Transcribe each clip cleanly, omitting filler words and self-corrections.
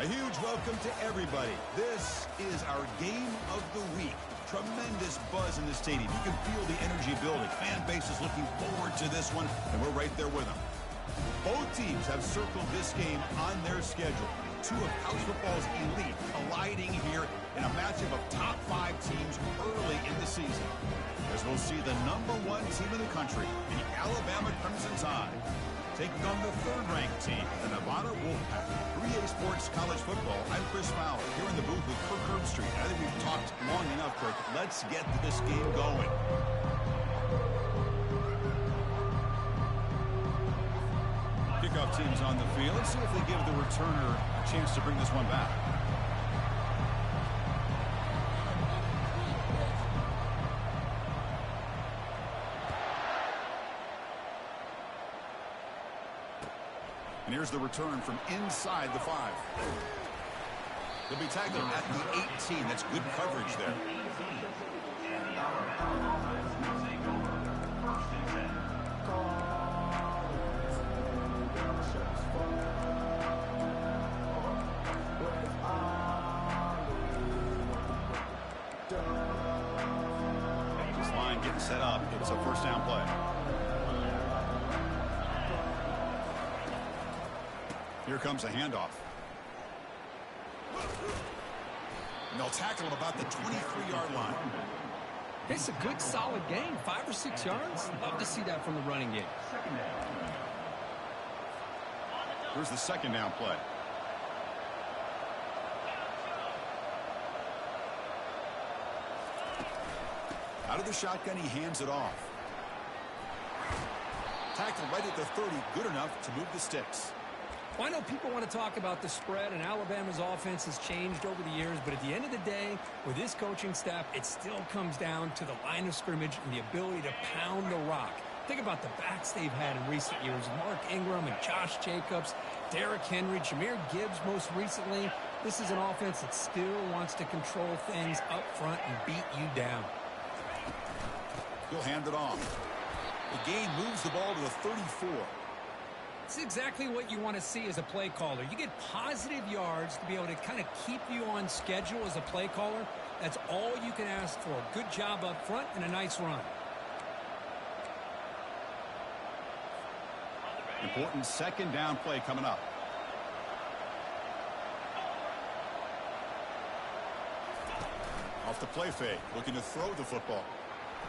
A huge welcome to everybody. This is our game of the week. Tremendous buzz in the stadium. You can feel the energy building. Fan base is looking forward to this one, and we're right there with them. Both teams have circled this game on their schedule. Two of college football's elite colliding here in a matchup of top 5 teams early in the season. As we'll see the #1 team in the country, the Alabama Crimson Tide, taking on the third-ranked team, the Nevada Wolfpack. 3A Sports College Football. I'm Chris Fowler, here in the booth with Kirk Herbstreit. I think we've talked long enough, Kirk. Let's get this game going. Kickoff teams on the field. Let's see if they give the returner a chance to bring this one back. And here's the return from inside the 5. They'll be tackled at the 18. That's good coverage there. This line getting set up. It's a first down play. Here comes a handoff. And they'll tackle him about the 23-yard line. It's a good, solid gain. 5 or 6 yards. Love to see that from the running game. Here's the second down play. Out of the shotgun, he hands it off. Tackled right at the 30. Good enough to move the sticks. Well, I know people want to talk about the spread, and Alabama's offense has changed over the years, but at the end of the day, with this coaching staff, it still comes down to the line of scrimmage and the ability to pound the rock. Think about the backs they've had in recent years. Mark Ingram and Josh Jacobs, Derrick Henry, Jahmyr Gibbs most recently. This is an offense that still wants to control things up front and beat you down. He'll hand it off. The gain moves the ball to the 34. It's exactly what you want to see as a play caller. You get positive yards to be able to kind of keep you on schedule as a play caller. That's all you can ask for. Good job up front and a nice run. Important second down play coming up. Off the play fake, looking to throw the football.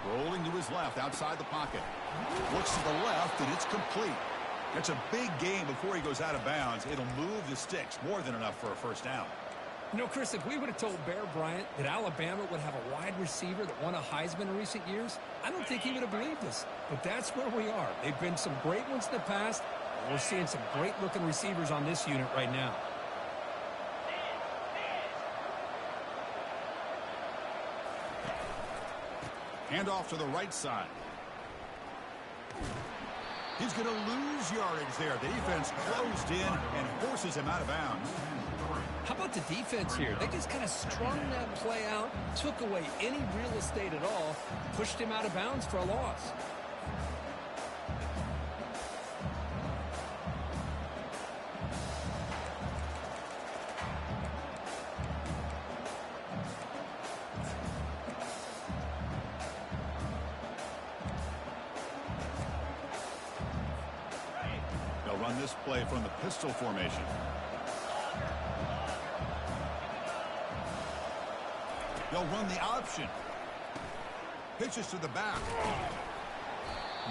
Rolling to his left outside the pocket. Looks to the left, and it's complete. That's a big gain before he goes out of bounds. It'll move the sticks, more than enough for a first down. You know, Chris, if we would have told Bear Bryant that Alabama would have a wide receiver that won a Heisman in recent years, I don't think he would have believed us. But that's where we are. They've been some great ones in the past. We're seeing some great-looking receivers on this unit right now. Hand off to the right side. He's going to lose yardage there. The defense closed in and forces him out of bounds. How about the defense here? They just kind of strung that play out, took away any real estate at all, pushed him out of bounds for a loss. Run this play from the pistol formation. They'll run the option. Pitches to the back.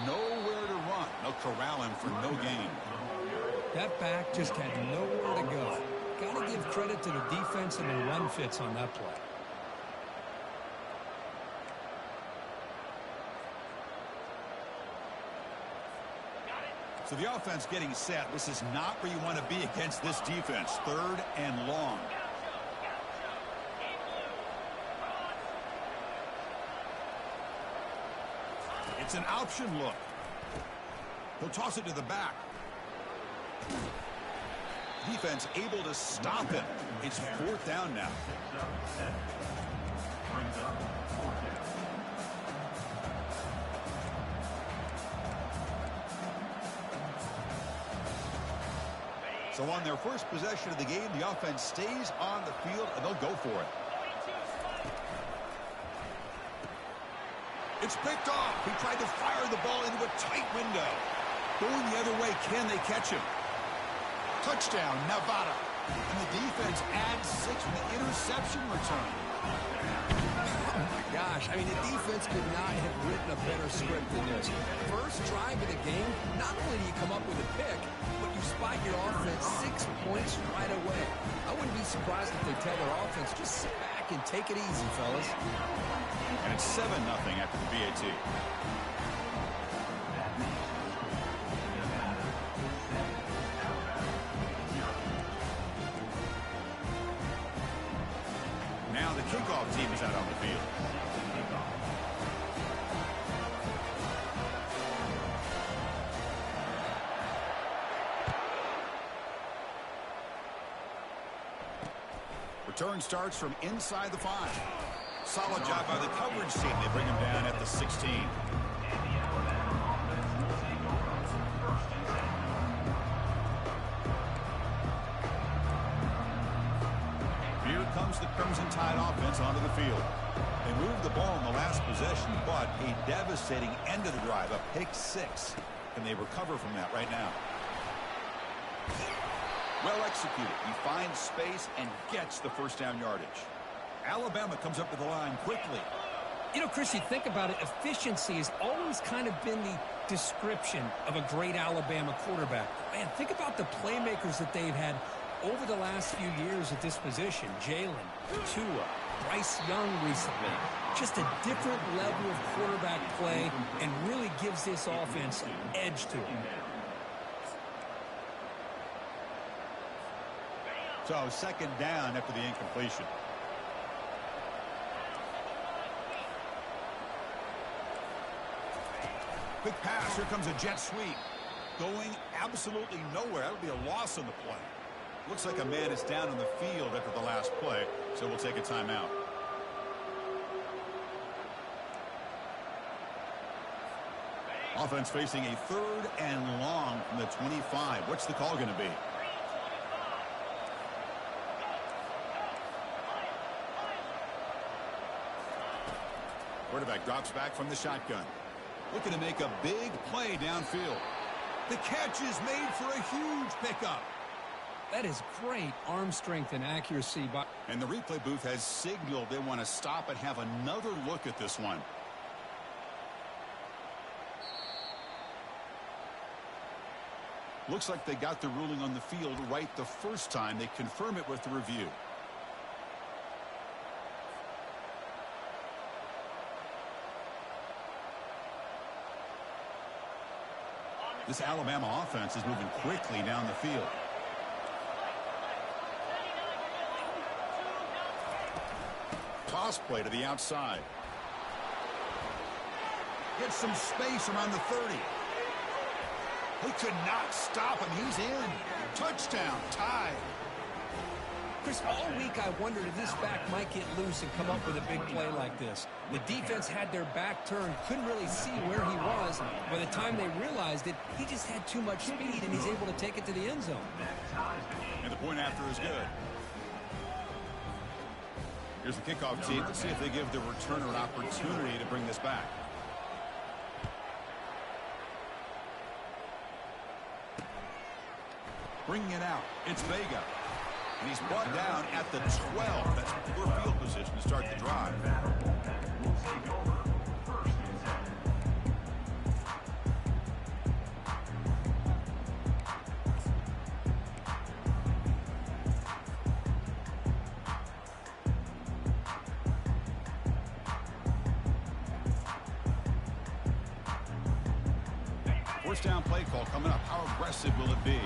Nowhere to run. They'll corral him for no gain. That back just had nowhere to go. Got to give credit to the defense and the run fits on that play. So the offense getting set. This is not where you want to be against this defense. 3rd and long. It's an option look. He'll toss it to the back. Defense able to stop him. It's 4th down now. So on their first possession of the game, the offense stays on the field, and they'll go for it. It's picked off. He tried to fire the ball into a tight window. Going the other way, can they catch him? Touchdown, Nevada. And the defense adds 6 with the interception return. Oh, my gosh. I mean, the defense could not have written a better script than this. First drive of the game, not only do you come up with a pick, but you spot your offense 6 points right away. I wouldn't be surprised if they tell their offense, just sit back and take it easy, fellas. And it's 7-0 after the VAT. Now the kickoff team is out on the field. Return starts from inside the 5. Solid job by the coverage team. They bring him down at the 16. Here comes the Crimson Tide offense onto the field. They moved the ball in the last possession, but a devastating end of the drive, a pick 6. Can they recover from that right now? Well executed. He finds space and gets the first down yardage. Alabama comes up to the line quickly. You know, Chris, you think about it, efficiency has always kind of been the description of a great Alabama quarterback. Man, think about the playmakers that they've had over the last few years at this position. Jalen, Tua, Bryce Young recently. Just a different level of quarterback play and really gives this offense an edge to it. So second down after the incompletion. Quick pass. Here comes a jet sweep. Going absolutely nowhere. That'll be a loss on the play. Looks like a man is down on the field after the last play, so we'll take a timeout. Offense facing a 3rd and long from the 25. What's the call going to be? Quarterback drops back from the shotgun. Looking to make a big play downfield. The catch is made for a huge pickup. That is great arm strength and accuracy. And the replay booth has signaled they want to stop and have another look at this one. Looks like they got the ruling on the field right the first time. They confirm it with the review. This Alabama offense is moving quickly down the field. Toss play to the outside. Gets some space around the 30. He could not stop him. He's in. Touchdown. Tie. Chris, all week I wondered if this back might get loose and come up with a big play like this. The defense had their back turned, couldn't really see where he was. By the time they realized it, he just had too much speed, and he's able to take it to the end zone. And the point after is good. Here's the kickoff team. Let's see if they give the returner an opportunity to bring this back. Bringing it out. It's Vega. And he's brought down at the 12. That's poor field position to start the drive. First down play call coming up. How aggressive will it be?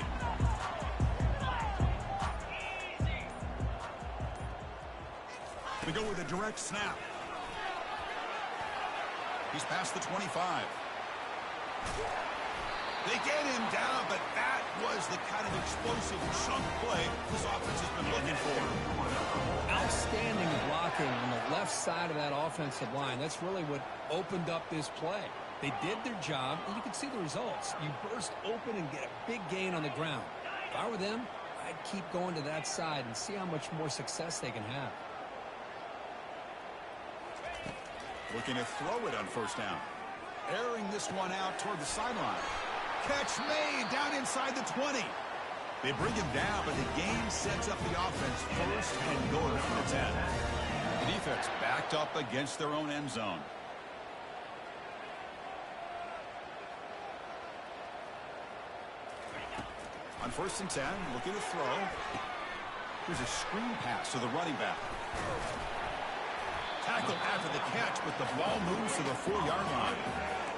We go with a direct snap. He's past the 25. They get him down, but that was the kind of explosive chunk play this offense has been looking for. Outstanding blocking on the left side of that offensive line. That's really what opened up this play. They did their job, and you can see the results. You burst open and get a big gain on the ground. If I were them, I'd keep going to that side and see how much more success they can have. Looking to throw it on first down. Airing this one out toward the sideline. Catch made down inside the 20. They bring him down, but the game sets up the offense first and goal from the 10. The defense backed up against their own end zone. On first and 10, looking to throw. Here's a screen pass to the running back. Tackled after the catch, but the ball moves to the 4-yard line.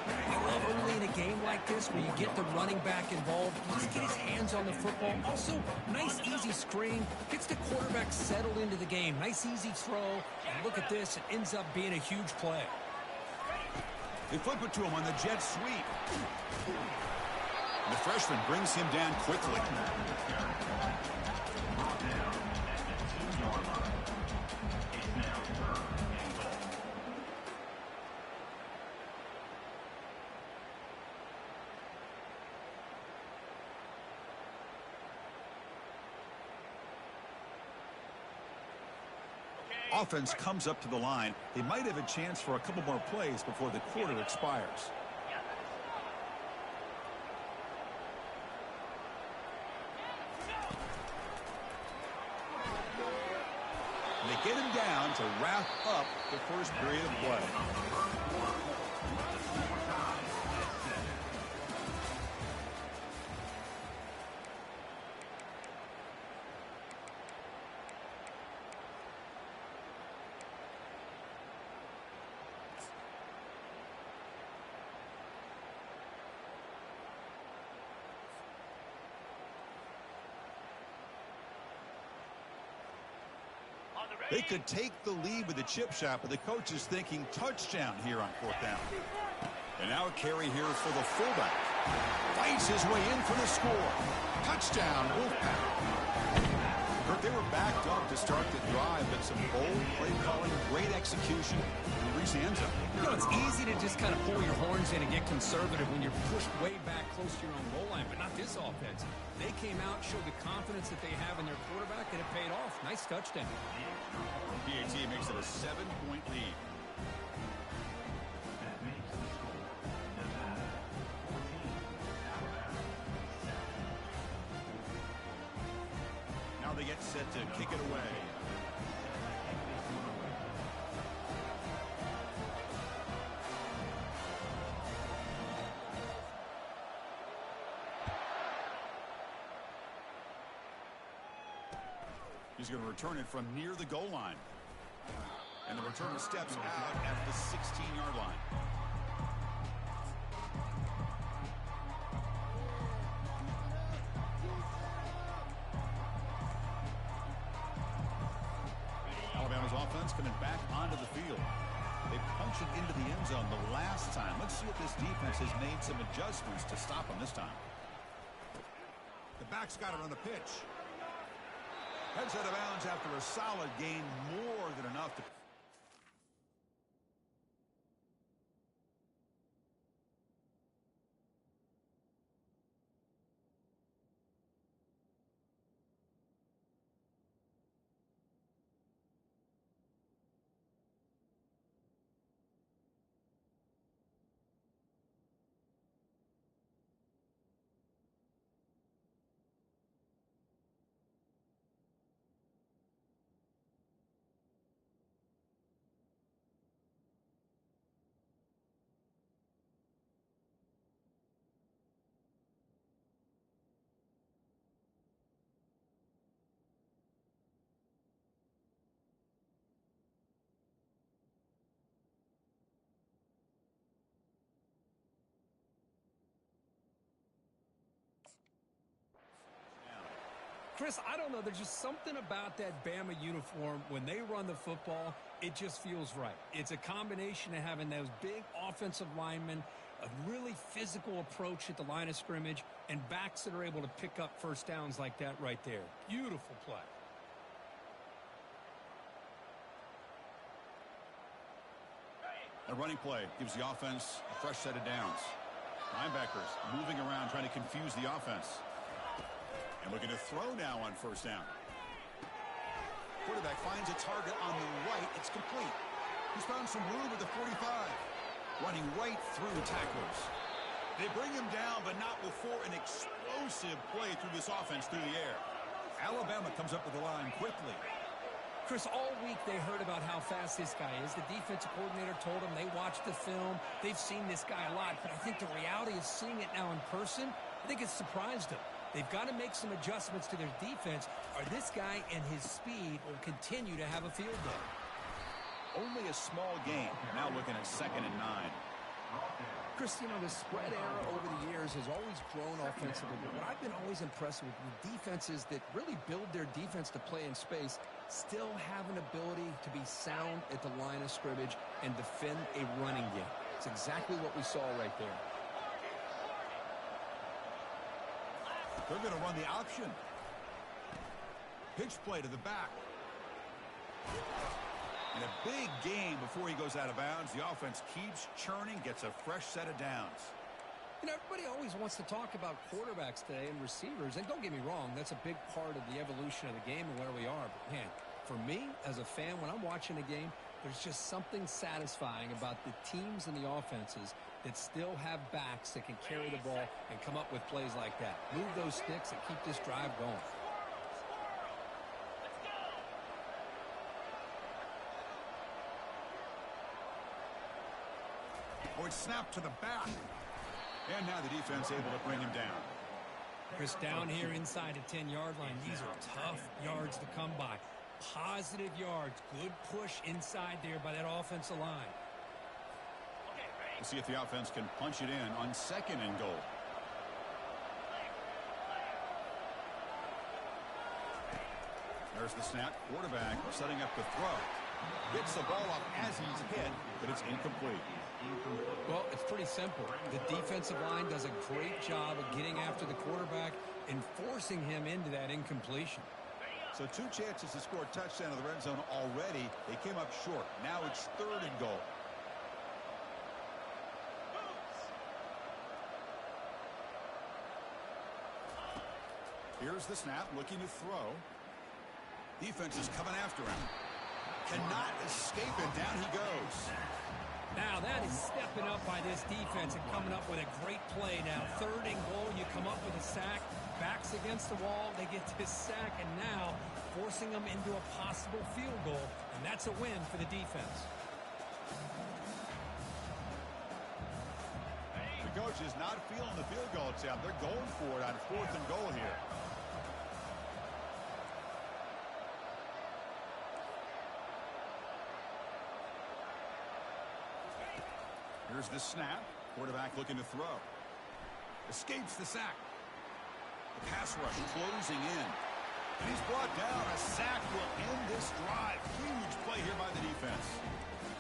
I love early in a game like this where you get the running back involved. Just get his hands on the football. Also, nice, easy screen. Gets the quarterback settled into the game. Nice, easy throw. And look at this. It ends up being a huge play. They flip it to him on the jet sweep. The freshman brings him down quickly. Offense comes up to the line. They might have a chance for a couple more plays before the quarter expires. They get him down to wrap up the first period of play. They could take the lead with the chip shot, but the coach is thinking touchdown here on fourth down. And now a carry here for the fullback. Fights his way in for the score. Touchdown, Wolfpack. Kurt, they were backed up to start the drive, but some bold play calling, great execution, and reach the end zone. You know, it's easy to just kind of pull your horns in and get conservative when you're pushed way back close to your own goal line, but not this offense. They came out, showed the confidence that they have in their quarterback, and it paid off. Nice touchdown. PAT makes it a 7-point lead. Now they get set to kick it away. He's going to return it from near the goal line. And the returner steps out at the 16-yard line. Alabama's offense coming back onto the field. They punched it into the end zone the last time. Let's see if this defense has made some adjustments to stop them this time. The back's got it on the pitch. Heads out of bounds after a solid gain, more than enough to... Chris, I don't know. There's just something about that Bama uniform. When they run the football, it just feels right. It's a combination of having those big offensive linemen, a really physical approach at the line of scrimmage, and backs that are able to pick up first downs like that right there. Beautiful play. A running play gives the offense a fresh set of downs. Linebackers moving around trying to confuse the offense. And looking to throw now on first down. Quarterback finds a target on the right. It's complete. He's found some room at the 45. Running right through tacklers. They bring him down, but not before an explosive play through this offense through the air. Alabama comes up with the line quickly. Chris, all week they heard about how fast this guy is. The defensive coordinator told them they watched the film. They've seen this guy a lot, but I think the reality of seeing it now in person, I think it's surprised them. They've got to make some adjustments to their defense, or this guy and his speed will continue to have a field day. Only a small gain. Now looking at 2nd and 9. Chris, you know, the spread era over the years has always grown offensively, but what I've been always impressed with defenses that really build their defense to play in space still have an ability to be sound at the line of scrimmage and defend a running game. It's exactly what we saw right there. They're going to run the option. Pitch play to the back. And a big game before he goes out of bounds. The offense keeps churning, gets a fresh set of downs. You know, everybody always wants to talk about quarterbacks today and receivers. And don't get me wrong, that's a big part of the evolution of the game and where we are. But, man, for me, as a fan, when I'm watching a game, there's just something satisfying about the teams and the offenses that still have backs that can carry the ball and come up with plays like that. Move those sticks and keep this drive going. Oh, it's snapped to the back. And now the defense able to bring him down. Chris, down here inside the 10-yard line, these are tough yards to come by. Positive yards. Good push inside there by that offensive line. We'll see if the offense can punch it in on 2nd and goal. There's the snap. Quarterback setting up the throw. Gets the ball up as he's hit, but it's incomplete. Well, it's pretty simple. The defensive line does a great job of getting after the quarterback and forcing him into that incompletion. So 2 chances to score a touchdown in the red zone already. They came up short. Now it's 3rd and goal. Here's the snap, looking to throw. Defense is coming after him. Cannot escape it. Down he goes. Now that is stepping up by this defense and coming up with a great play. Now 3rd and goal, you come up with a sack. Backs against the wall, they get this sack, and now forcing them into a possible field goal, and that's a win for the defense. The coach is not feeling the field goal attempt. They're going for it on 4th and goal here. Here's the snap. Quarterback looking to throw. Escapes the sack. The pass rush closing in. And he's brought down. A sack will end this drive. Huge play here by the defense.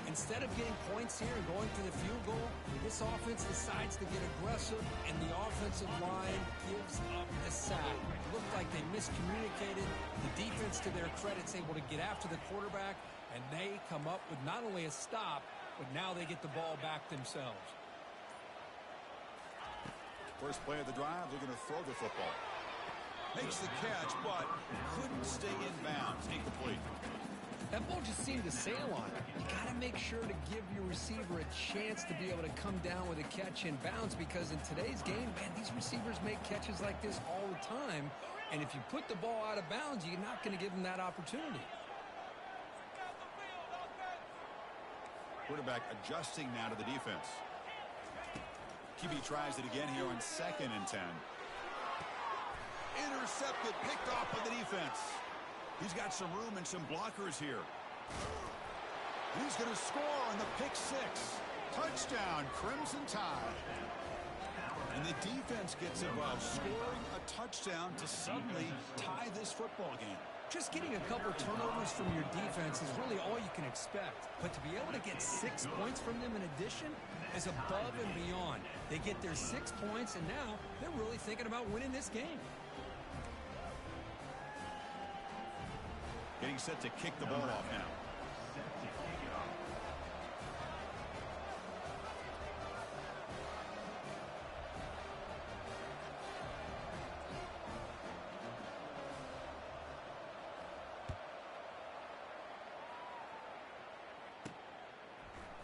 Instead of getting points here and going for the field goal, this offense decides to get aggressive, and the offensive line gives up the sack. It looked like they miscommunicated. The defense, to their credit, is able to get after the quarterback, and they come up with not only a stop, but now they get the ball back themselves. First play of the drive, looking to throw the football. Makes the catch, but couldn't stay in bounds. Incomplete. That ball just seemed to sail on it. You got to make sure to give your receiver a chance to be able to come down with a catch in bounds, because in today's game, man, these receivers make catches like this all the time. And if you put the ball out of bounds, you're not going to give them that opportunity. Quarterback adjusting now to the defense. QB tries it again here on 2nd and 10. Intercepted, picked off by the defense. He's got some room and some blockers here. And he's going to score on the pick 6. Touchdown, Crimson Tide. And the defense gets involved, scoring a touchdown to suddenly tie this football game. Just getting a couple turnovers from your defense is really all you can expect. But to be able to get 6 points from them in addition is above and beyond. They get their 6 points, and now they're really thinking about winning this game. Getting set to kick the ball off now.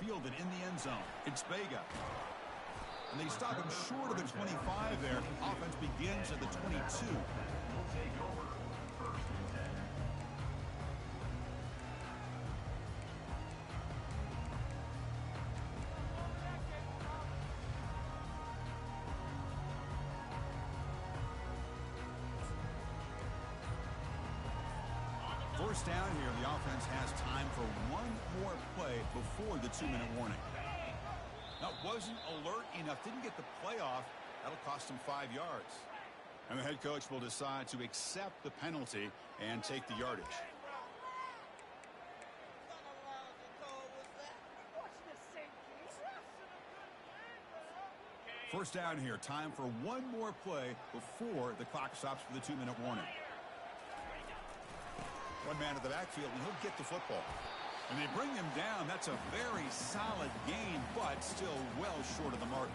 fielded in the end zone. It's Vega. And they stop him short of the 25 there. Offense begins at the 22. First down here, the offense has time for one more play before the 2-minute warning. That wasn't alert enough, didn't get the play off. That'll cost him 5 yards. And the head coach will decide to accept the penalty and take the yardage. First down here, time for one more play before the clock stops for the 2-minute warning. One man at the backfield, and he'll get the football. And they bring him down. That's a very solid gain, but still well short of the marker.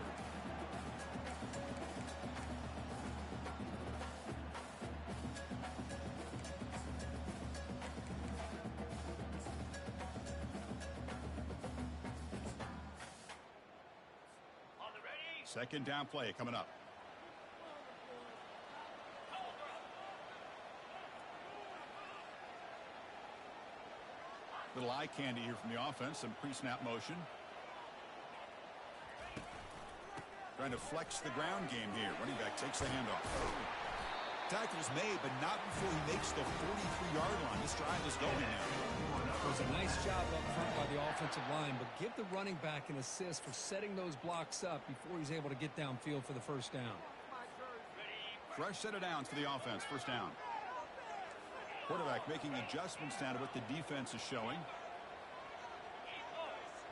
Second down play coming up. Little eye candy here from the offense. Some pre-snap motion. Trying to flex the ground game here. Running back takes the handoff. Tackle's made, but not before he makes the 43-yard line. This drive is going now. It was a nice job up front by the offensive line, but give the running back an assist for setting those blocks up before he's able to get downfield for the first down. Fresh set of downs for the offense. First down. Quarterback making adjustments down to what the defense is showing.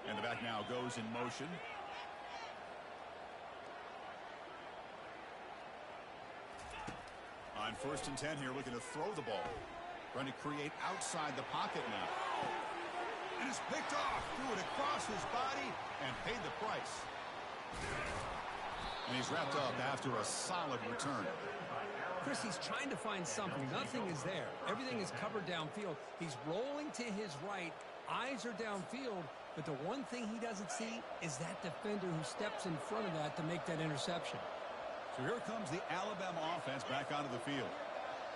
And the back now goes in motion. On 1st and 10 here, looking to throw the ball. Trying to create outside the pocket now. And it's picked off. Threw it across his body and paid the price. And he's wrapped up after a solid return. Chris, he's trying to find something. Nothing is there. Everything is covered downfield. He's rolling to his right. Eyes are downfield. But the one thing he doesn't see is that defender who steps in front of that to make that interception. So here comes the Alabama offense back onto the field.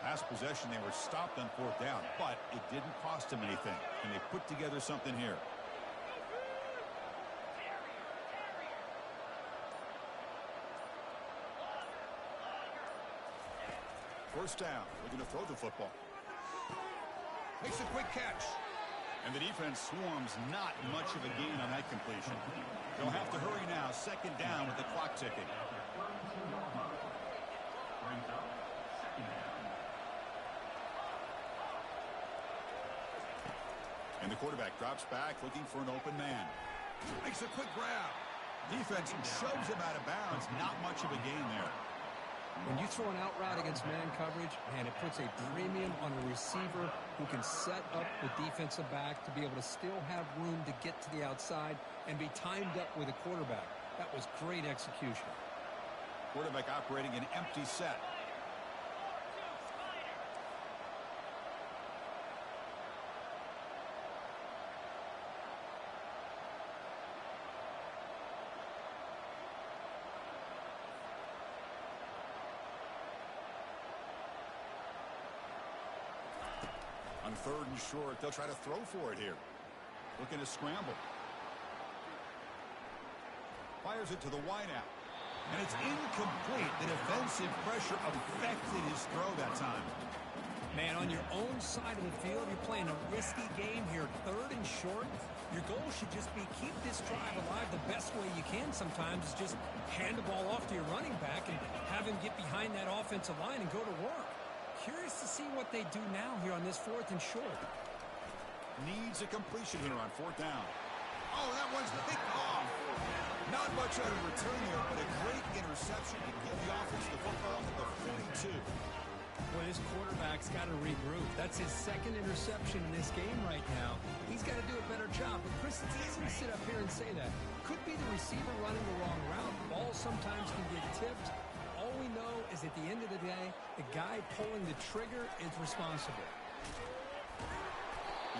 Last possession, they were stopped on 4th down, but it didn't cost them anything. And they put together something here. First down, looking to throw the football. Makes a quick catch. And the defense swarms, not much of a gain on that completion. They'll have to hurry now. 2nd down with the clock ticking. And the quarterback drops back looking for an open man. Makes a quick grab. Defense shoves him out of bounds. Not much of a gain there. When you throw an out route against man coverage, man, it puts a premium on a receiver who can set up the defensive back to be able to still have room to get to the outside and be timed up with a quarterback. That was great execution. Quarterback operating an empty set. On 3rd and short, they'll try to throw for it here. Looking to scramble. Fires it to the wideout. And it's incomplete. The defensive pressure affected his throw that time. Man, on your own side of the field, you're playing a risky game here. 3rd and short. Your goal should just be keep this drive alive the best way you can sometimes is just hand the ball off to your running back and have him get behind that offensive line and go to work. Curious to see what they do now here on this 4th and short. Needs a completion here on 4th down. Oh, that one's picked off. Not much out of return there, but a great interception to give the offense the football at the 42. Well, his quarterback's got to regroup. That's his 2nd interception in this game right now. He's got to do a better job. But, Chris, it's easy to sit up here and say that. Could be the receiver running the wrong route. The ball sometimes can get tipped. All we know is at the end of the day, the guy pulling the trigger is responsible.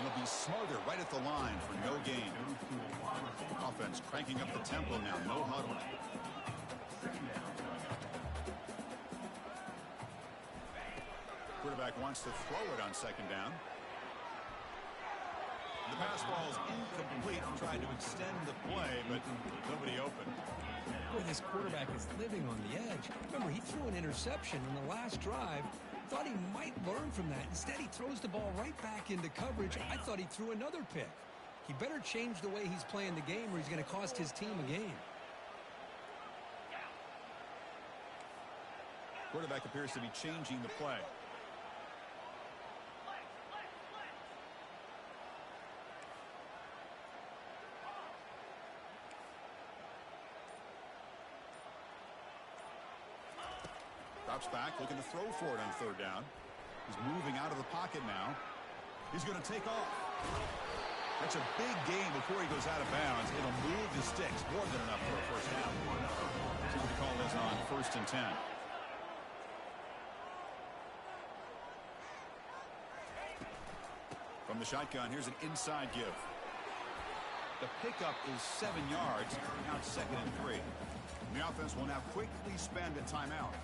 And he'll be smothered right at the line for no gain. Offense cranking up the tempo now. No huddle. Quarterback wants to throw it on second down. The pass ball is incomplete. Tried to extend the play, but nobody open. Boy, this quarterback is living on the edge. Remember, he threw an interception in the last drive. Thought he might learn from that. Instead, he throws the ball right back into coverage. I thought he threw another pick. He better change the way he's playing the game or he's going to cost his team a game. Quarterback appears to be changing the play. Drops back, looking to throw for it on third down. He's moving out of the pocket now. He's going to take off. That's a big gain before he goes out of bounds. It'll move the sticks. More than enough for a first down. See what the call is on 1st and 10. From the shotgun, here's an inside give. The pickup is 7 yards. Now it's 2nd and 3. And the offense will now quickly spend a timeout.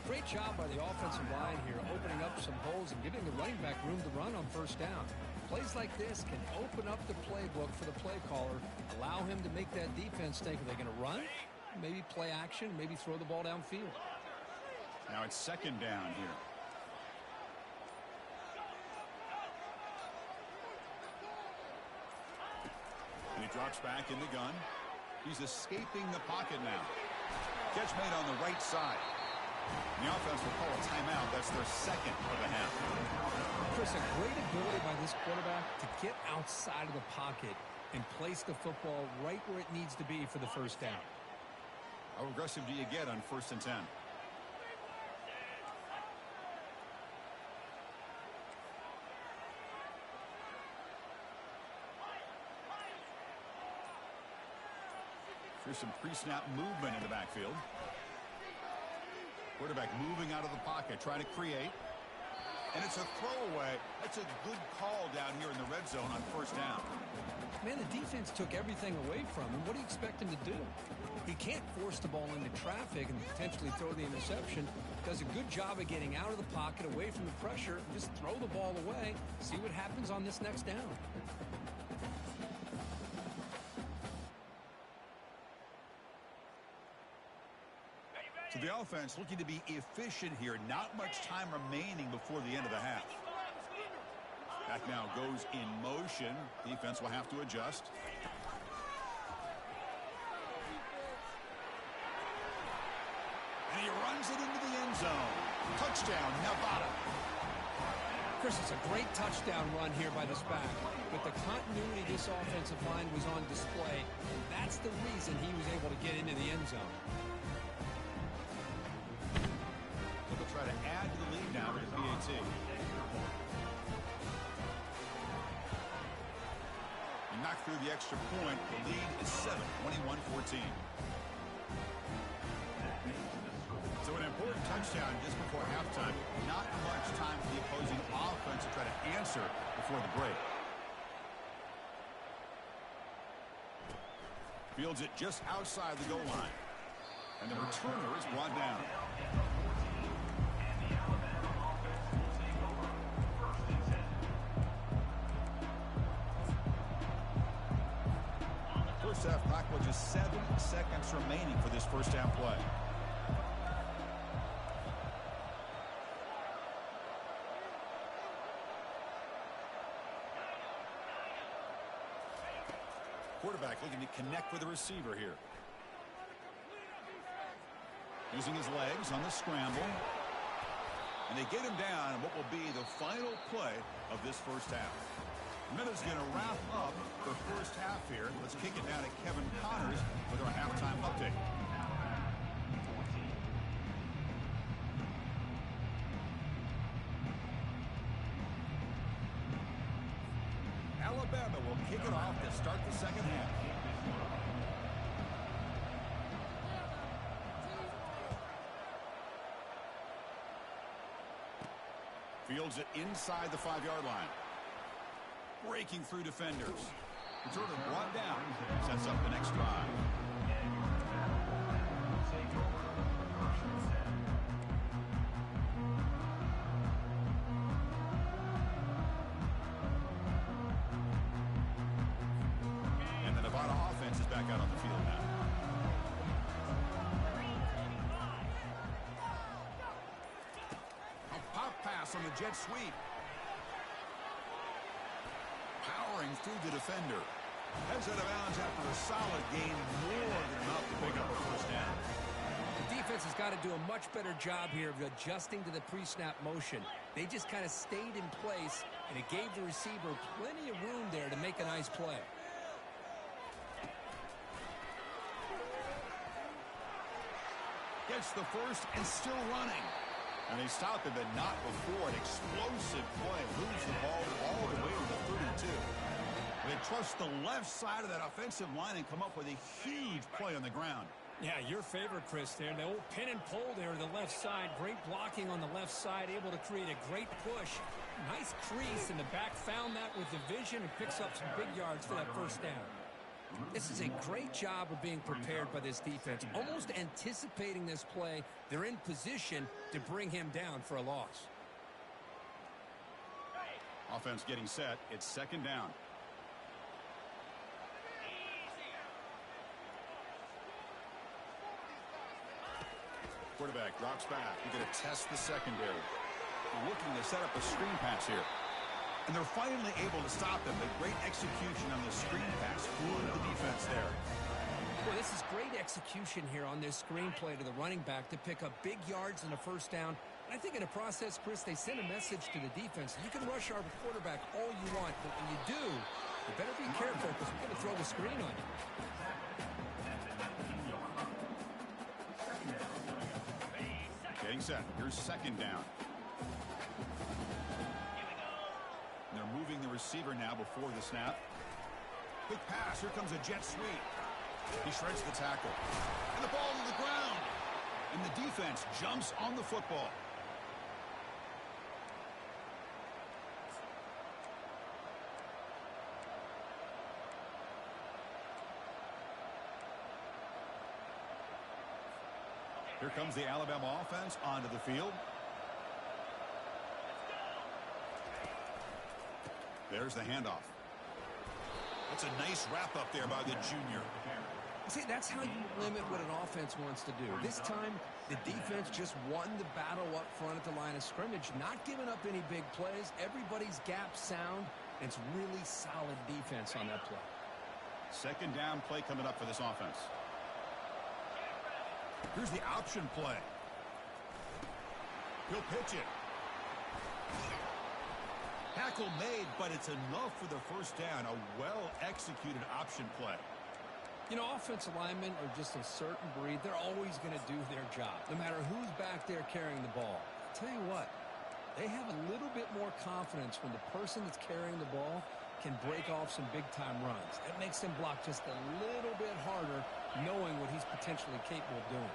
Great job by the offensive line here, opening up some holes and giving the running back room to run on first down. Plays like this can open up the playbook for the play caller, allow him to make that defense think, are they going to run? Maybe play action, maybe throw the ball downfield. Now it's 2nd down here. And he drops back in the gun. He's escaping the pocket now. Catch made on the right side. And the offense will call a timeout. That's their 2nd of the half. Chris, a great ability by this quarterback to get outside of the pocket and place the football right where it needs to be for the first down. How aggressive do you get on 1st and 10? Here's some pre-snap movement in the backfield. Quarterback moving out of the pocket, trying to create. And it's a throwaway. That's a good call down here in the red zone on 1st down. Man, the defense took everything away from him. What do you expect him to do? He can't force the ball into traffic and potentially throw the interception. Does a good job of getting out of the pocket, away from the pressure. Just throw the ball away. See what happens on this next down. So the offense looking to be efficient here. Not much time remaining before the end of the half. Back now goes in motion. Defense will have to adjust. And he runs it into the end zone. Touchdown, Nevada. Chris, it's a great touchdown run here by this back. With the continuity this offensive line was on display, that's the reason he was able to get into the end zone. They'll try to add to the lead now with the PAT. He knocked through the extra point. The lead is 7, 21-14. So an important touchdown just before halftime. Not much time for the opposing offense to try to answer before the break. Fields it just outside the goal line. And the returner is brought down. First half clock with just 7 seconds remaining for this first down play. Quarterback looking to connect with the receiver here. Using his legs on the scramble. And they get him down in what will be the final play of this first half. Minutes going to wrap up the first half here. Let's kick it down to Kevin Connors with our halftime update. Alabama will kick it off to start the second half. Fields it inside the 5-yard line. breaking through defenders. Returner brought down, sets up the next drive. And the Nevada offense is back out on the field now. A pop pass on the jet sweep. Powering through the defender. Heads out of bounds after a solid gain, more than enough to pick up a first down. The defense has got to do a much better job here of adjusting to the pre-snap motion. They just kind of stayed in place, and it gave the receiver plenty of room there to make a nice play. Gets the first and still running. And they stop him, but not before an explosive play. Moves the ball all the way to the 32. They trust the left side of that offensive line and come up with a huge play on the ground. Yeah, your favorite, Chris, there. The old pin and pull there to the left side. Great blocking on the left side, able to create a great push. Nice crease, and the back found that with the vision and picks up some big yards for that first down. This is a great job of being prepared by this defense. Almost anticipating this play, they're in position to bring him down for a loss. Offense getting set. It's second down. Quarterback drops back. You're going to test the secondary. Looking to set up a screen pass here. And they're finally able to stop him. The great execution on the screen pass. Fooled the defense there. Well, this is great execution here on this screen play to the running back to pick up big yards and a first down. And I think in the process, Chris, they send a message to the defense. You can rush our quarterback all you want, but when you do, you better be careful because we're going to throw the screen on you. Getting set. Here's second down. And they're moving the receiver now before the snap. Quick pass. Here comes a jet sweep. He shreds the tackle. And the ball to the ground. And the defense jumps on the football. Here comes the Alabama offense onto the field. There's the handoff. That's a nice wrap up there by the junior. See, that's how you limit what an offense wants to do. This time, the defense just won the battle up front at the line of scrimmage, not giving up any big plays. Everybody's gap sound, and it's really solid defense on that play. Second down play coming up for this offense. Here's the option play. He'll pitch it. Tackle made, but it's enough for the first down. A well-executed option play. You know, offensive linemen are just a certain breed. They're always going to do their job, no matter who's back there carrying the ball. I'll tell you what, they have a little bit more confidence when the person that's carrying the ball can break off some big-time runs. That makes them block just a little bit harder, knowing what he's potentially capable of doing.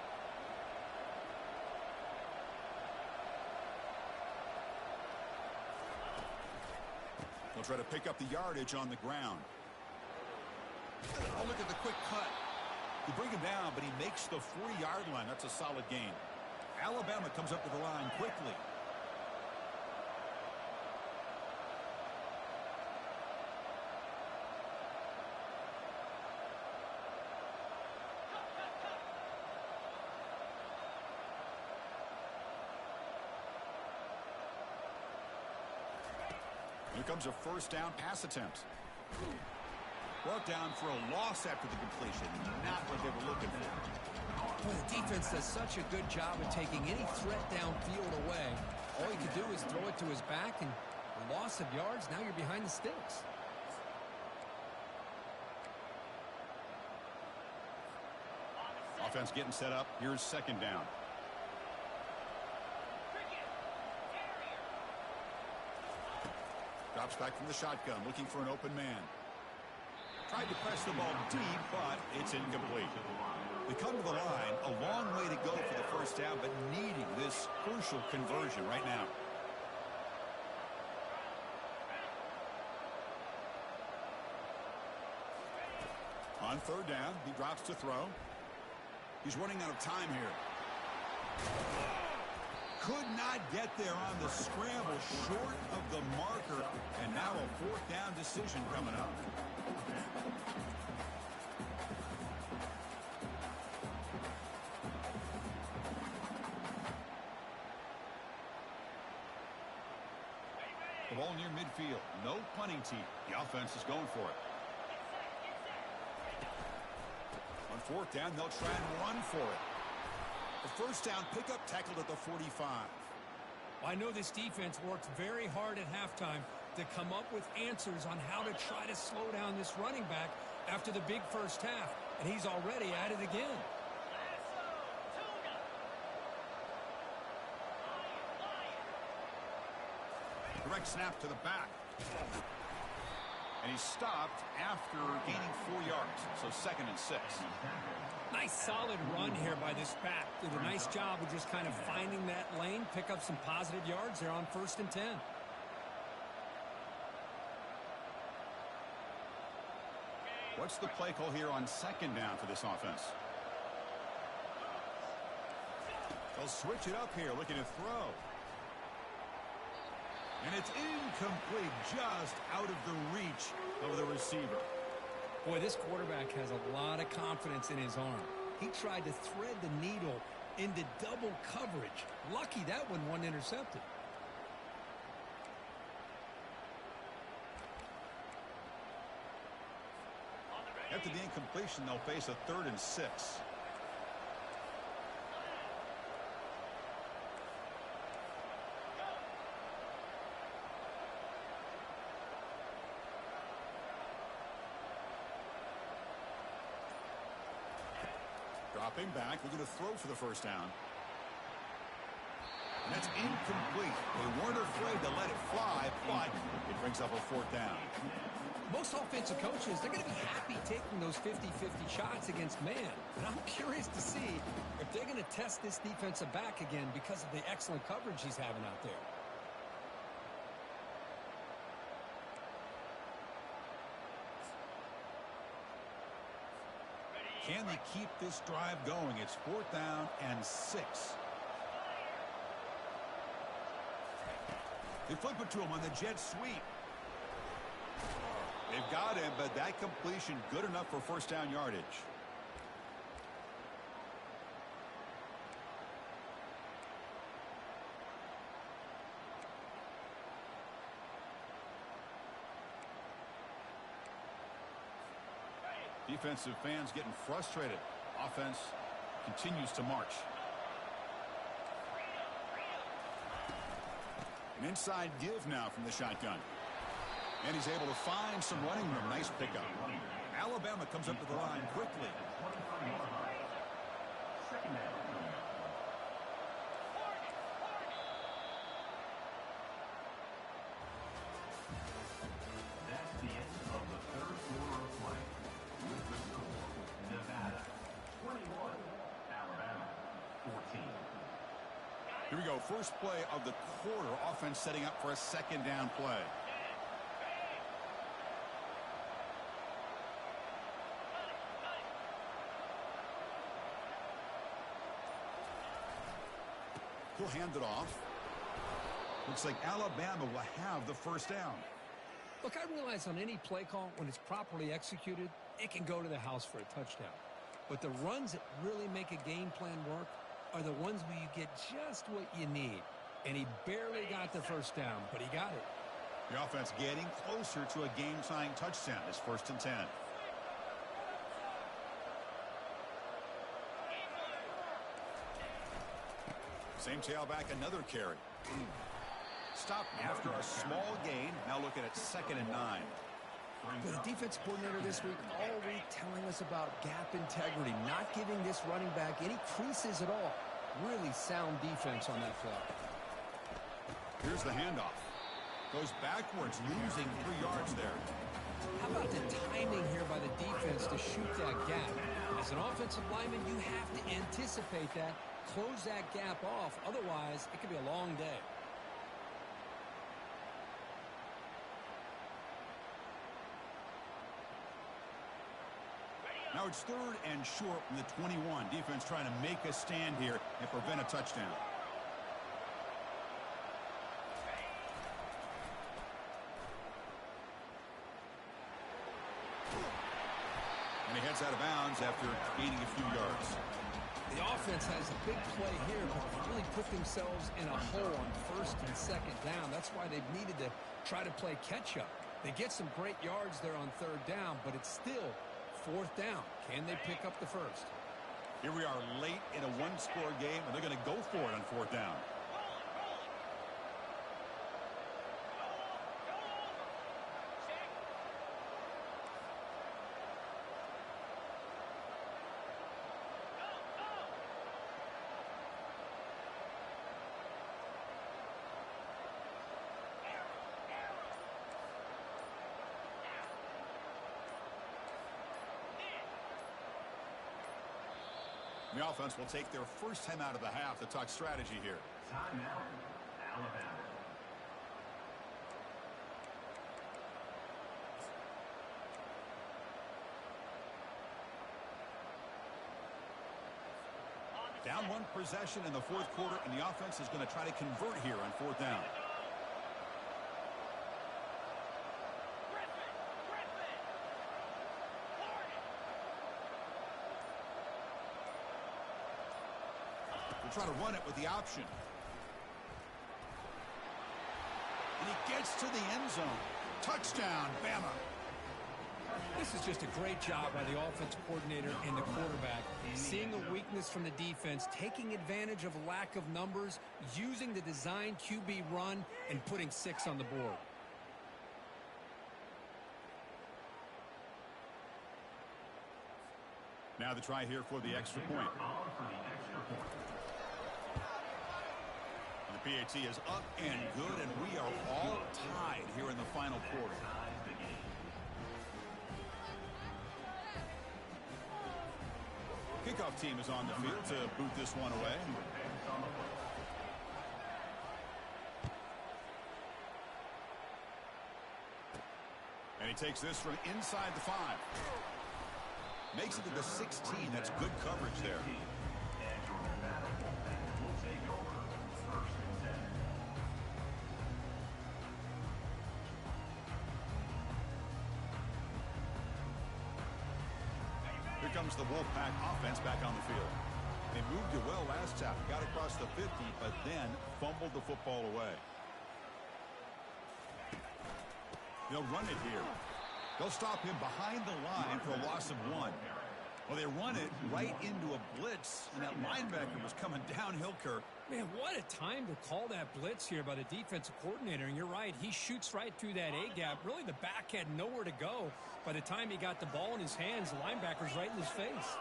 They'll try to pick up the yardage on the ground. Oh, look at the quick cut. You bring him down, but he makes the 40-yard line. That's a solid gain. Alabama comes up to the line quickly. Here comes a first down pass attempt. Brought down for a loss after the completion. Not what they were looking for. Boy, the defense does such a good job of taking any threat downfield away. All you can do is throw it to his back, and a loss of yards, now you're behind the sticks. Offense getting set up. Here's second down. Drops back from the shotgun, looking for an open man. Tried to press the ball deep, but it's incomplete. We come to the line, a long way to go for the first down, but needing this crucial conversion right now. On third down, he drops to throw. He's running out of time here. Could not get there on the scramble, short of the marker, and now a fourth down decision coming up. The ball near midfield. No punting team. The offense is going for it. On fourth down, they'll try and run for it. The first down pickup tackled at the 45. I know this defense worked very hard at halftime to come up with answers on how to try to slow down this running back after the big first half, and he's already at it again. Direct snap to the back. And he stopped after gaining 4 yards, so 2nd and 6. Nice solid run here by this back. Did a nice job of just kind of finding that lane, pick up some positive yards there on 1st and 10. What's the play call here on 2nd down for this offense? They'll switch it up here, looking to throw. And it's incomplete, just out of the reach of the receiver. Boy, this quarterback has a lot of confidence in his arm. He tried to thread the needle into double coverage. Lucky that one wasn't intercepted. After the incompletion, they'll face a 3rd and 6. Dropping back, we're going to throw for the first down. And that's incomplete. They weren't afraid to let it fly, but it brings up a 4th down. Most offensive coaches, they're going to be happy taking those 50-50 shots against man. And I'm curious to see if they're going to test this defensive back again because of the excellent coverage he's having out there. Can they keep this drive going? It's 4th down and 6. They flip it to him on the jet sweep. They've got him, but that completion good enough for 1st down yardage. Defensive fans getting frustrated. Offense continues to march. An inside give now from the shotgun. And he's able to find some running room. Nice pickup. Alabama comes up to the line quickly. That's the end of the 3rd quarter of play. With the score, Nevada 21, Alabama 14. Here we go. First play of the quarter. Offense setting up for a 2nd down play. He'll hand it off. Looks like Alabama will have the 1st down. Look, I realize on any play call, when it's properly executed, it can go to the house for a touchdown. But the runs that really make a game plan work are the ones where you get just what you need. And he barely got the 1st down, but he got it. The offense getting closer to a game-tying touchdown. It's 1st and 10. Same tailback, another carry. Stopped after a small gain. Now looking at 2nd and 9. But the defense coordinator this week all week telling us about gap integrity, not giving this running back any creases at all. Really sound defense on that play. Here's the handoff. Goes backwards, losing 3 yards there. How about the timing here by the defense to shoot that gap? As an offensive lineman, you have to anticipate that, close that gap off. Otherwise, it could be a long day. Now it's 3rd and short from the 21. Defense trying to make a stand here and prevent a touchdown. And he heads out of bounds after gaining a few yards. The offense has a big play here, but they really put themselves in a hole on 1st and 2nd down. That's why they've needed to try to play catch-up. They get some great yards there on 3rd down, but it's still 4th down. Can they pick up the 1st? Here we are late in a one-score game, and they're going to go for it on 4th down. The offense will take their first time out of the half to talk strategy here. Timeout, Alabama. Down 1 possession in the 4th quarter, and the offense is going to try to convert here on 4th down. Try to run it with the option. And he gets to the end zone. Touchdown, Bama. This is just a great job by the offensive coordinator and the quarterback. Seeing a weakness from the defense, taking advantage of lack of numbers, using the design QB run, and putting 6 on the board. Now the try here for the extra point. The PAT is up and good, and we are all tied here in the final quarter. Kickoff team is on the field to boot this one away. And he takes this from inside the 5. Makes it to the 16. That's good coverage there. Here comes the Wolfpack offense back on the field. They moved it well last half, got across the 50, but then fumbled the football away. They'll run it here. They'll stop him behind the line for a loss of 1. Well, they run it right into a blitz, and that linebacker was coming downhill, Kirk. Man, what a time to call that blitz here by the defensive coordinator. And you're right, he shoots right through that A-gap. Really, the back had nowhere to go. By the time he got the ball in his hands, the linebacker's right in his face.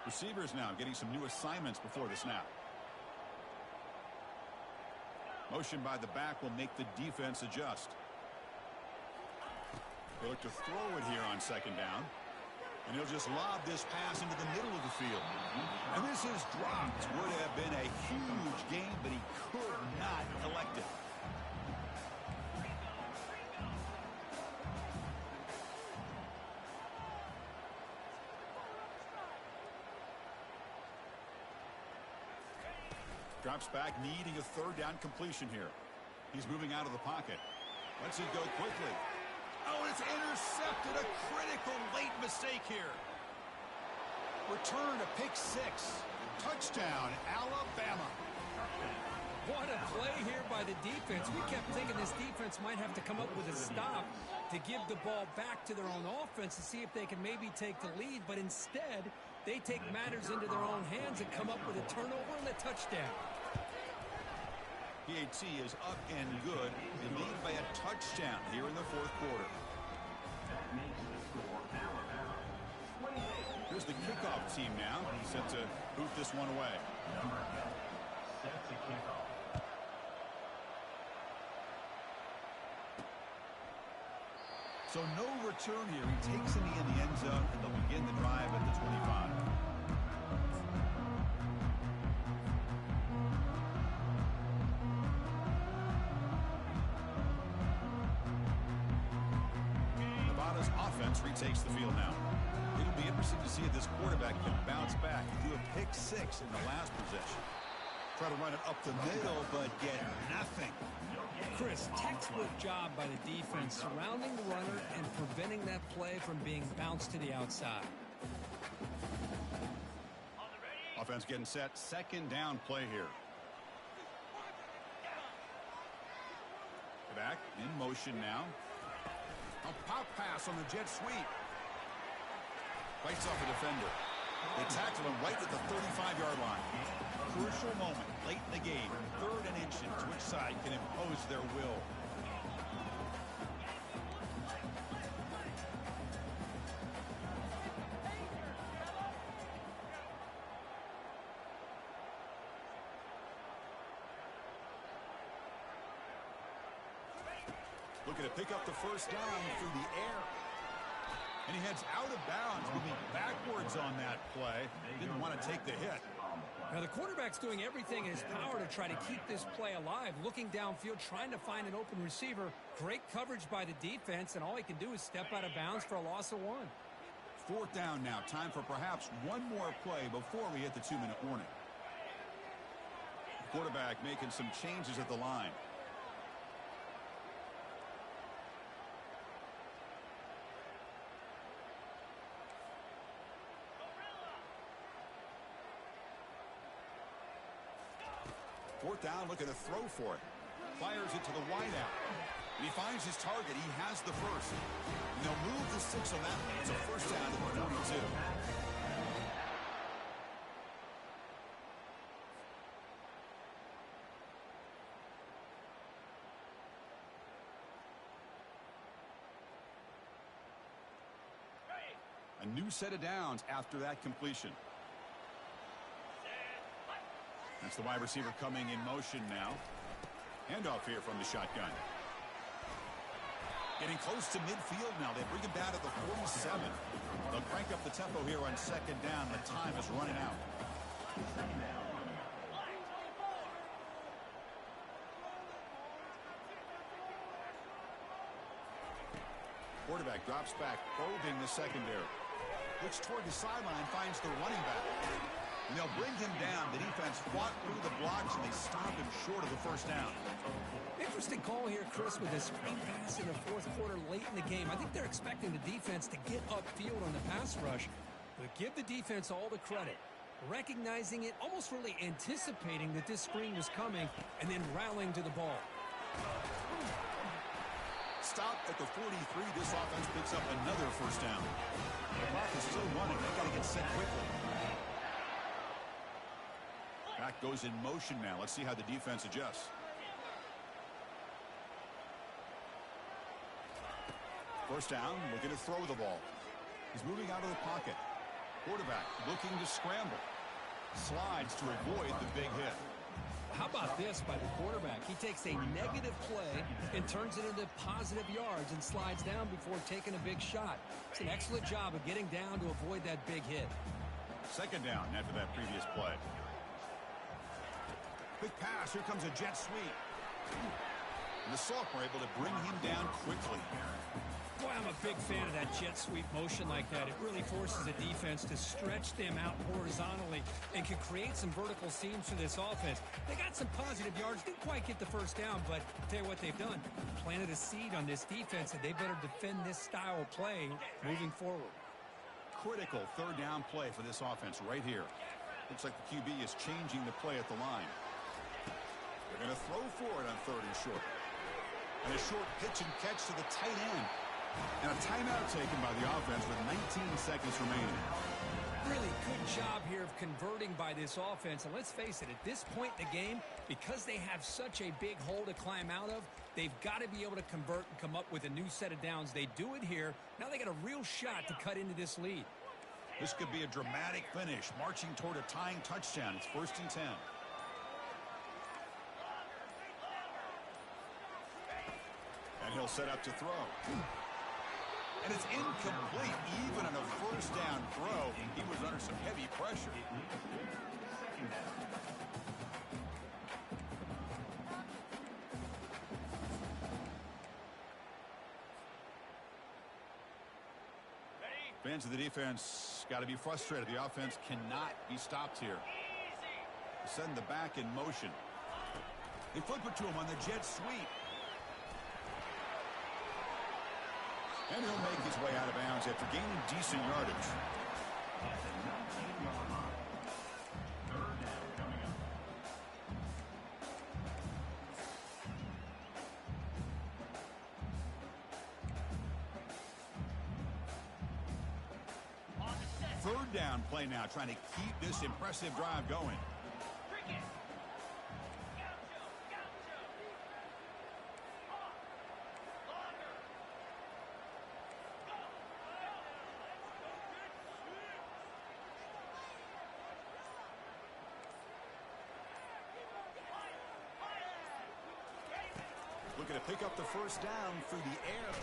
Receivers now getting some new assignments before the snap. Motion by the back will make the defense adjust. They look to throw it here on 2nd down. And he'll just lob this pass into the middle of the field. And this is dropped. Would have been a huge gain, but he could not collect it. Drops back, needing a 3rd down completion here. He's moving out of the pocket. Lets it go quickly. Oh, it's intercepted. A critical late mistake here. Return to pick 6. Touchdown, Alabama. What a play here by the defense. We kept thinking this defense might have to come up with a stop to give the ball back to their own offense to see if they can maybe take the lead. But instead, they take matters into their own hands and come up with a turnover and a touchdown. PAT is up and good. They lead by a touchdown here in the 4th quarter. Here's the kickoff team now. Set to boot this one away. Set to kickoff. So no return here. He takes it in the end zone, and they'll begin the drive at the 25. offense retakes the field now. It'll be interesting to see if this quarterback can bounce back. He threw a pick 6 in the last possession. Try to run it up the middle, but get nothing. Chris, textbook job by the defense surrounding the runner and preventing that play from being bounced to the outside. Offense getting set. Second down play here. Back in motion now. A pop pass on the jet sweep. Fights off a defender. They tackle him right at the 35-yard line. Crucial moment late in the game. 3rd and inches. Which side can impose their will? Looking to pick up the first down through the air. And he heads out of bounds, moving backwards on that play. Didn't want to take the hit. Now the quarterback's doing everything in his power to try to keep this play alive. Looking downfield, trying to find an open receiver. Great coverage by the defense, and all he can do is step out of bounds for a loss of 1. 4th down now. Time for perhaps one more play before we hit the 2-minute warning. Quarterback making some changes at the line. Fourth down, looking to throw for it. Fires it to the wideout. And he finds his target. He has the first. And they'll move the 6 on that one. It's a first down at the 42. A new set of downs after that completion. That's the wide receiver coming in motion now. Handoff here from the shotgun. Getting close to midfield now. They bring him down at the 47. They'll crank up the tempo here on second down. The time is running out. Quarterback drops back, probing the secondary. Looks toward the sideline, finds the running back. And they'll bring him down. The defense fought through the blocks, and they stop him short of the first down. Interesting call here, Chris, with a screen pass in the 4th quarter late in the game. I think they're expecting the defense to get upfield on the pass rush. But give the defense all the credit. Recognizing it, almost really anticipating that this screen was coming, and then rallying to the ball. Stop at the 43. This offense picks up another first down. The clock is still running. They got to get set quickly. Back goes in motion now. Let's see how the defense adjusts. First down, looking to throw the ball. He's moving out of the pocket. Quarterback looking to scramble. Slides to avoid the big hit. How about this by the quarterback? He takes a negative play and turns it into positive yards and slides down before taking a big shot. It's an excellent job of getting down to avoid that big hit. Second down after that previous play. Quick pass. Here comes a jet sweep. And the sophomore able to bring him down quickly. Boy, I'm a big fan of that jet sweep motion like that. It really forces the defense to stretch them out horizontally and can create some vertical seams for this offense. They got some positive yards, didn't quite get the first down, but I'll tell you what they've done. Planted a seed on this defense, and they better defend this style of play moving forward. Critical third down play for this offense right here. Looks like the QB is changing the play at the line. They're going to throw for it on 3rd and short. And a short pitch and catch to the tight end. And a timeout taken by the offense with 19 seconds remaining. Really good job here of converting by this offense. And let's face it, at this point in the game, because they have such a big hole to climb out of, they've got to be able to convert and come up with a new set of downs. They do it here. Now they got a real shot to cut into this lead. This could be a dramatic finish, marching toward a tying touchdown. It's 1st and 10. And he'll set up to throw. And it's incomplete. Even on a first down throw, he was under some heavy pressure. Fans of the defense got to be frustrated. The offense cannot be stopped here. Send the back in motion. They flip it to him on the jet sweep. And he'll make his way out of bounds after gaining decent yardage. At the 19-yard line. Third down coming up. Third down play now, trying to keep this impressive drive going. Looking to pick up the first down through the air.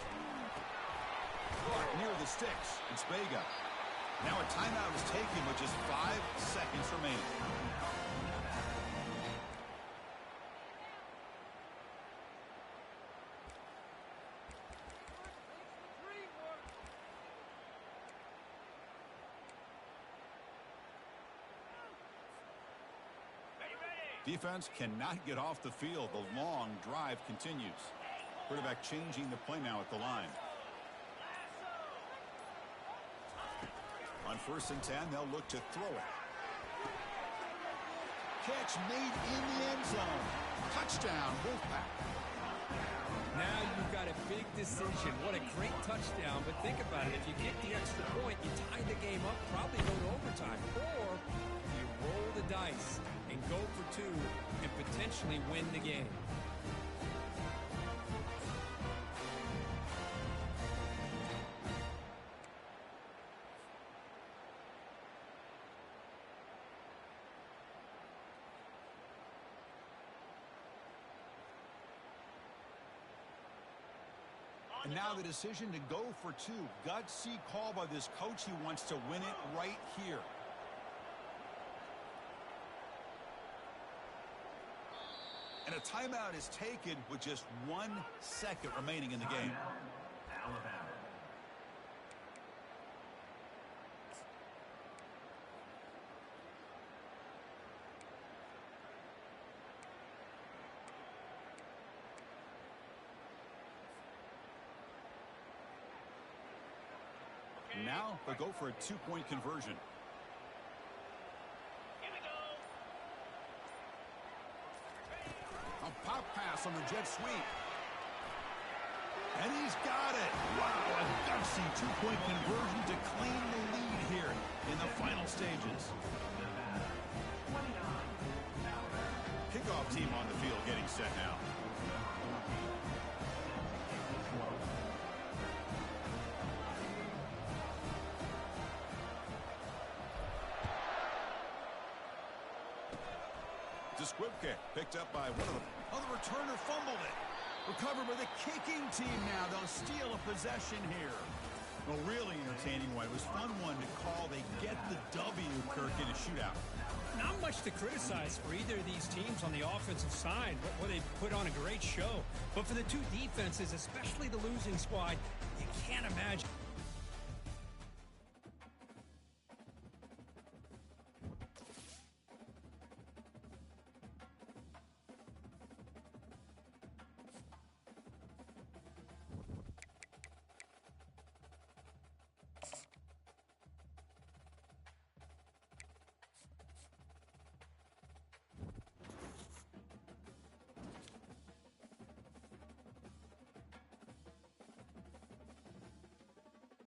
Near the sticks. It's Vega. Now a timeout is taken with just 5 seconds remaining. Defense cannot get off the field. The long drive continues. Quarterback changing the play now at the line. On 1st and 10, they'll look to throw it. Catch made in the end zone. Touchdown, Wolfpack. Now you've got a big decision. What a great touchdown. But think about it. If you get the extra point, you tie the game up, probably go to overtime. Or you roll the dice and go for 2 and potentially win the game. And now the decision to go for 2. Gutsy call by this coach. He wants to win it right here. And a timeout is taken with just 1 second remaining in the game. Alabama. Now they'll go for a 2-point conversion. A pop pass on the jet sweep. And he's got it. Wow, a gutsy 2-point conversion to claim the lead here in the final stages. Kickoff team on the field getting set now. Squibke picked up by one of them. Oh, the returner fumbled it. Recovered by the kicking team now. They'll steal a possession here. Well, really entertaining one. It was fun one to call. They get the W, Kirk, in a shootout. Not much to criticize for either of these teams on the offensive side. Well, they put on a great show. But for the 2 defenses, especially the losing squad, you can't imagine